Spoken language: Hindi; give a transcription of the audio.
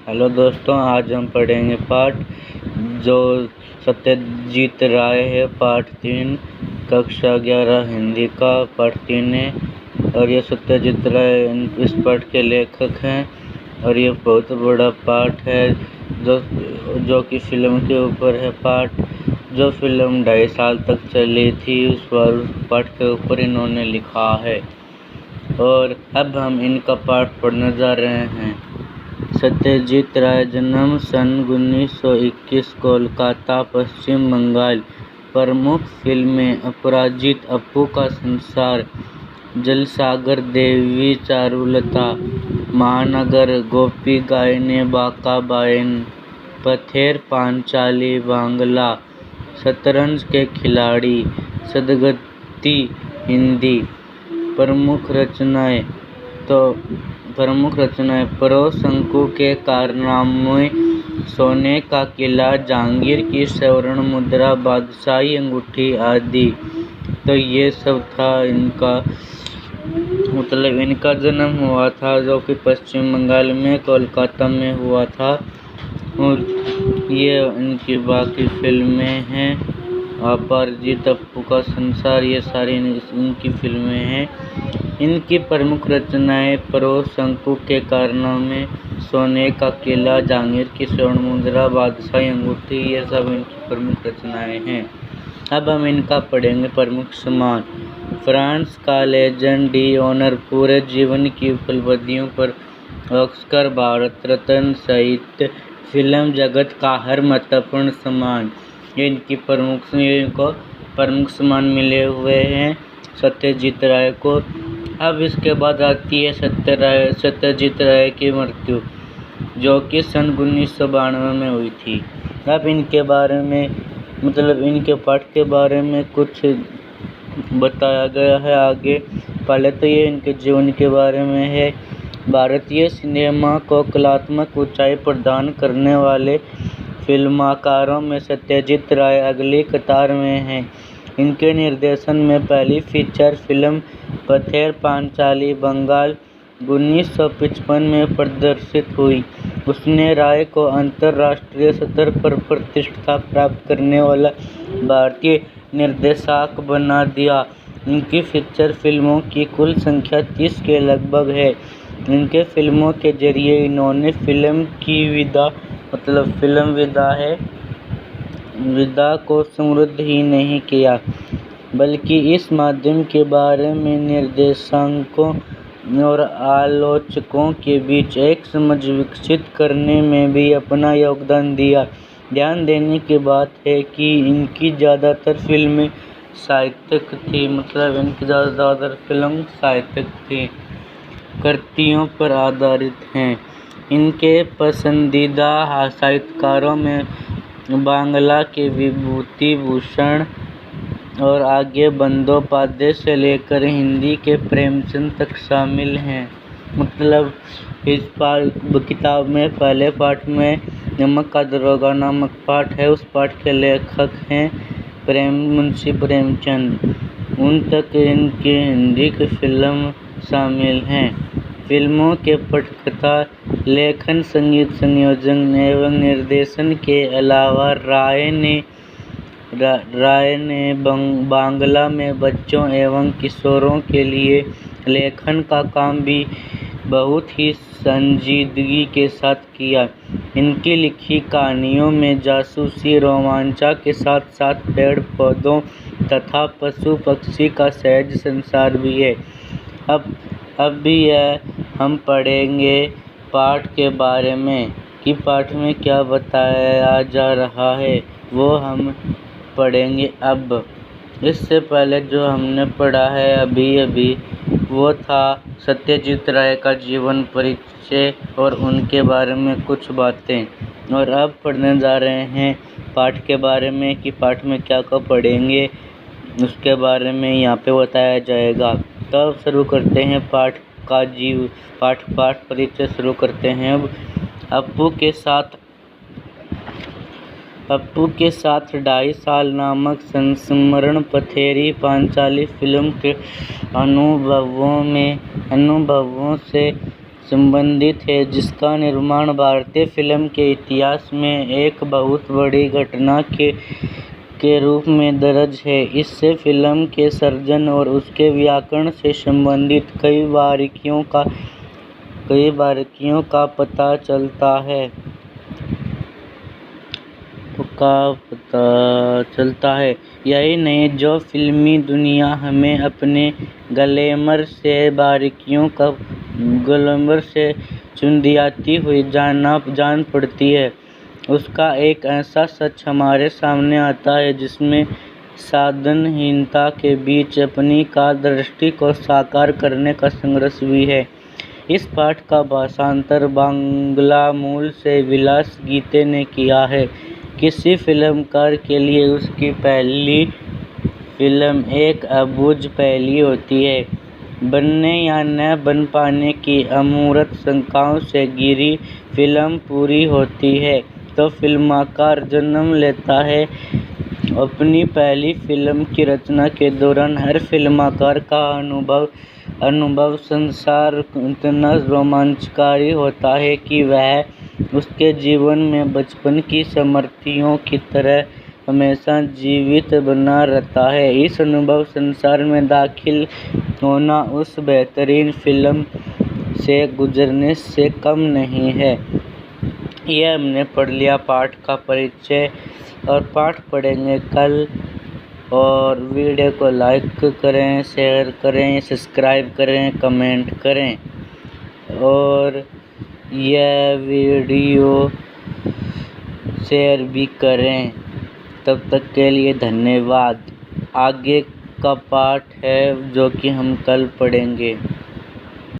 हेलो दोस्तों, आज हम पढ़ेंगे पाठ जो सत्यजीत राय है, पाठ 3 कक्षा 11 हिंदी का पाठ 3 है। और ये सत्यजीत राय इस पाठ के लेखक हैं और ये बहुत बड़ा पाठ है जो कि फिल्म के ऊपर है। पाठ जो फिल्म 2.5 साल तक चली थी उस पाठ के ऊपर इन्होंने लिखा है। और अब हम इनका पाठ पढ़ने जा रहे हैं। सत्यजीत राय जन्म सन 1921, कोलकाता, पश्चिम बंगाल। प्रमुख फिल्में अपराजित, अप्पू का संसार, जलसागर, देवी चारुलता, महानगर, गोपी गायने बाका बायन, पथेर, पांचाली, बांग्ला, शतरंज के खिलाड़ी, सदगति हिंदी। प्रमुख रचनाएं परो शंकु के कारनामे, सोने का किला, जहांगीर की स्वर्ण मुद्रा, बादशाही अंगूठी आदि। तो ये सब था इनका इनका जन्म हुआ था जो कि पश्चिम बंगाल में कोलकाता में हुआ था। और ये इनकी बाकी फिल्में हैं, अपराजित, अप्पू का संसार, ये सारी इनकी फिल्में हैं। इनकी प्रमुख रचनाएं परो शंकु के कारनामे, सोने का किला, जहांगीर की स्वर्ण मुद्रा, बादशाही अंगूठी, ये सब इनकी प्रमुख रचनाएं हैं। अब हम इनका पढ़ेंगे प्रमुख सम्मान। फ्रांस का लेजेंड डी ऑनर, पूरे जीवन की उपलब्धियों पर ऑस्कर, भारत रत्न सहित फिल्म जगत का हर महत्वपूर्ण सम्मान, ये इनको प्रमुख सम्मान मिले हुए हैं सत्यजीत राय को। अब इसके बाद आती है सत्यजीत राय की मृत्यु, जो कि सन 1992 में हुई थी। अब इनके बारे में इनके पाठ के बारे में कुछ बताया गया है आगे। पहले तो ये इनके जीवन के बारे में है। भारतीय सिनेमा को कलात्मक ऊंचाई प्रदान करने वाले फिल्मकारों में सत्यजीत राय अगली कतार में हैं। इनके निर्देशन में पहली फीचर फिल्म पथेर पांचाली बंगाल 1955 में प्रदर्शित हुई। उसने राय को अंतर्राष्ट्रीय स्तर पर प्रतिष्ठा प्राप्त करने वाला भारतीय निर्देशक बना दिया। इनकी फीचर फिल्मों की कुल संख्या 30 के लगभग है। इनके फिल्मों के जरिए इन्होंने फिल्म की विधा को समृद्ध ही नहीं किया, बल्कि इस माध्यम के बारे में निर्देशकों और आलोचकों के बीच एक समझ विकसित करने में भी अपना योगदान दिया। ध्यान देने की बात है कि इनकी ज़्यादातर फिल्में साहित्यिक थी, इनकी ज़्यादातर फिल्म साहित्यिक थी, कृतियों पर आधारित हैं। इनके पसंदीदा साहित्यकारों में बांग्ला के विभूति भूषण और आगे बंदोपाध्याय से लेकर हिंदी के प्रेमचंद तक शामिल हैं। इस किताब में पहले पाठ में नमक का दरोगा नामक पाठ है, उस पाठ के लेखक हैं मुंशी प्रेमचंद। उन तक इनकी हिंदी की फिल्म शामिल हैं। फिल्मों के पटकथा, लेखन, संगीत संयोजन एवं निर्देशन के अलावा राय ने बांग्ला में बच्चों एवं किशोरों के लिए लेखन का काम भी बहुत ही संजीदगी के साथ किया। इनकी लिखी कहानियों में जासूसी, रोमांच के साथ साथ पेड़ पौधों तथा पशु पक्षी का सहज संसार भी है। अब भी हम पढ़ेंगे पाठ के बारे में कि पाठ में क्या बताया जा रहा है, वो हम पढ़ेंगे। अब इससे पहले जो हमने पढ़ा है अभी वो था सत्यजीत राय का जीवन परिचय और उनके बारे में कुछ बातें। और अब पढ़ने जा रहे हैं पाठ के बारे में कि पाठ में क्या पढ़ेंगे, उसके बारे में यहाँ पे बताया जाएगा। तब शुरू करते हैं पाठ परिचय शुरू करते हैं। अब अप्पू के साथ 2.5 साल नामक संस्मरण पथेरी पांचाली फिल्म के अनुभवों से संबंधित है, जिसका निर्माण भारतीय फिल्म के इतिहास में एक बहुत बड़ी घटना के रूप में दर्ज है। इससे फिल्म के सृजन और उसके व्याकरण से संबंधित कई बारीकियों का पता चलता है। यही नहीं, जो फिल्मी दुनिया हमें अपने ग्लैमर से चुंदियाती हुई जान पड़ती है, उसका एक ऐसा सच हमारे सामने आता है जिसमें साधनहीनता के बीच अपनी दृष्टि को साकार करने का संघर्ष भी है। इस पाठ का भाषांतर बांग्ला मूल से विलास गीते ने किया है। किसी फिल्मकार के लिए उसकी पहली फिल्म एक अबूझ पहेली होती है। बनने या न बन पाने की अमूर्त शंकाओं से घिरी फिल्म पूरी होती है तो फिल्मकार जन्म लेता है। अपनी पहली फिल्म की रचना के दौरान हर फिल्मकार का अनुभव संसार इतना रोमांचकारी होता है कि वह उसके जीवन में बचपन की स्मृतियों की तरह हमेशा जीवित बना रहता है। इस अनुभव संसार में दाखिल होना उस बेहतरीन फिल्म से गुजरने से कम नहीं है। यह हमने पढ़ लिया पाठ का परिचय, और पाठ पढ़ेंगे कल। और वीडियो को लाइक करें, शेयर करें, सब्सक्राइब करें, कमेंट करें, और यह वीडियो शेयर भी करें। तब तक के लिए धन्यवाद। आगे का पाठ है जो कि हम कल पढ़ेंगे।